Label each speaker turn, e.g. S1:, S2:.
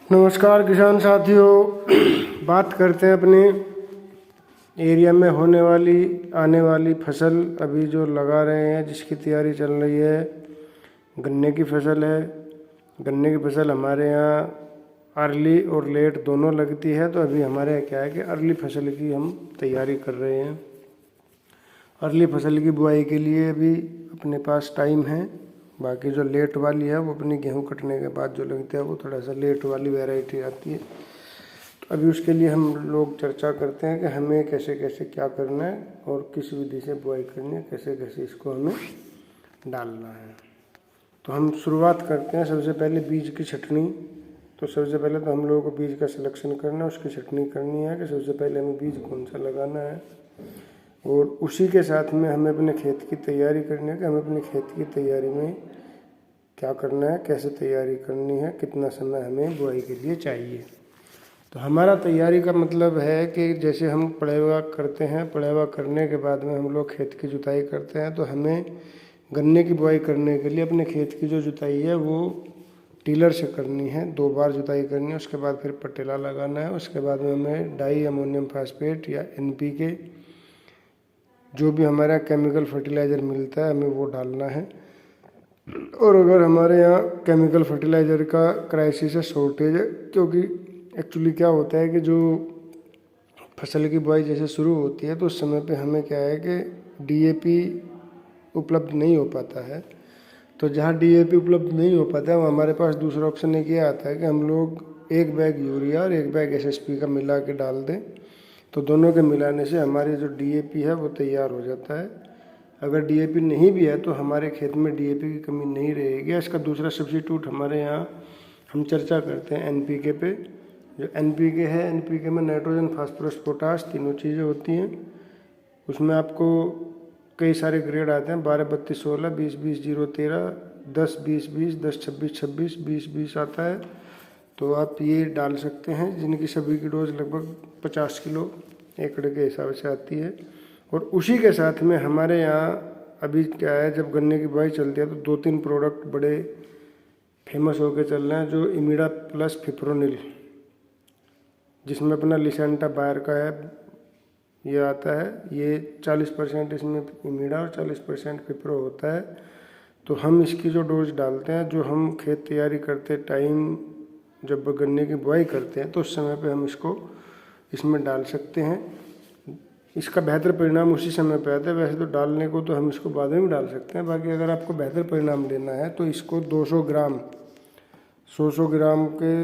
S1: नमस्कार किसान साथियों। बात करते हैं अपने एरिया में होने वाली आने वाली फसल अभी जो लगा रहे हैं, जिसकी तैयारी चल रही है। गन्ने की फसल है। गन्ने की फसल हमारे यहाँ अर्ली और लेट दोनों लगती है। तो अभी हमारे यहाँ क्या है कि अर्ली फसल की हम तैयारी कर रहे हैं। अर्ली फसल की बुआई के लिए अभी अपने पास टाइम है। बाकी जो लेट वाली है वो अपनी गेहूं कटने के बाद जो लगता है वो थोड़ा सा लेट वाली वैरायटी आती है। तो अभी उसके लिए हम लोग चर्चा करते हैं कि हमें कैसे कैसे क्या करना है और किस विधि से बुआई करनी है, कैसे कैसे इसको हमें डालना है। तो हम शुरुआत करते हैं सबसे पहले बीज की छटनी। तो सबसे पहले तो हम लोगों को बीज का सिलेक्शन करना है, उसकी छटनी करनी है कि सबसे पहले हमें बीज कौन सा लगाना है। और उसी के साथ में हमें अपने खेत की तैयारी करनी है कि हमें अपने खेत की तैयारी में क्या करना है, कैसे तैयारी करनी है, कितना समय हमें बुआई के लिए चाहिए। तो हमारा तैयारी का मतलब है कि जैसे हम पड़ेवा करते हैं, पड़ेवा करने के बाद में हम लोग खेत की जुताई करते हैं। तो हमें गन्ने की बुआई करने के लिए अपने खेत की जो जुताई है वो टीलर से करनी है, 2 बार जुताई करनी है। उसके बाद फिर पटेला लगाना है। उसके बाद में हमें डाई अमोनियम फास्फेट या NPK जो भी हमारा केमिकल फर्टिलाइज़र मिलता है हमें वो डालना है। और अगर हमारे यहाँ केमिकल फर्टिलाइज़र का क्राइसिस है, शॉर्टेज है, क्योंकि एक्चुअली क्या होता है कि जो फसल की बुआई जैसे शुरू होती है तो उस समय पे हमें क्या है कि DAP उपलब्ध नहीं हो पाता है। तो जहाँ DAP उपलब्ध नहीं हो पाता है वो हमारे पास दूसरा ऑप्शन एक ये आता है कि हम लोग 1 बैग यूरिया और 1 बैग SSP का मिला के डाल दें। तो दोनों के मिलाने से हमारी जो DAP है वो तैयार हो जाता है। अगर DAP नहीं भी है तो हमारे खेत में DAP की कमी नहीं रहेगी। इसका दूसरा सब्स्टिट्यूट हमारे यहाँ हम चर्चा करते हैं NPK पे। जो NPK है, NPK में नाइट्रोजन, फास्फोरस, पोटाश तीनों चीज़ें होती हैं। उसमें आपको कई सारे ग्रेड आते हैं, 12, 32, 16, 20, 20, 0, 13, 10, 20, 20, 10, 26, 26, 20, 20 आता है। तो आप ये डाल सकते हैं, जिनकी सभी की डोज लगभग 50 किलो एकड़ के हिसाब से आती है। और उसी के साथ में हमारे यहाँ अभी क्या है, जब गन्ने की बुआई चलती है तो 2-3 प्रोडक्ट बड़े फेमस होकर चल रहे हैं। जो इमिडा प्लस फिप्रोनिल, जिसमें अपना लिसेंटा बायर का है, ये आता है। ये 40% इसमें इमिडा और 40% फिप्रो होता है। तो हम इसकी जो डोज डालते हैं, जो हम खेत तैयारी करते टाइम जब गन्ने की बुआई करते हैं तो उस समय पे हम इसको इसमें डाल सकते हैं। इसका बेहतर परिणाम उसी समय पे आता है। वैसे तो डालने को तो हम इसको बाद में भी डाल सकते हैं। बाकी अगर आपको बेहतर परिणाम लेना है तो इसको 200 ग्राम 100 ग्राम के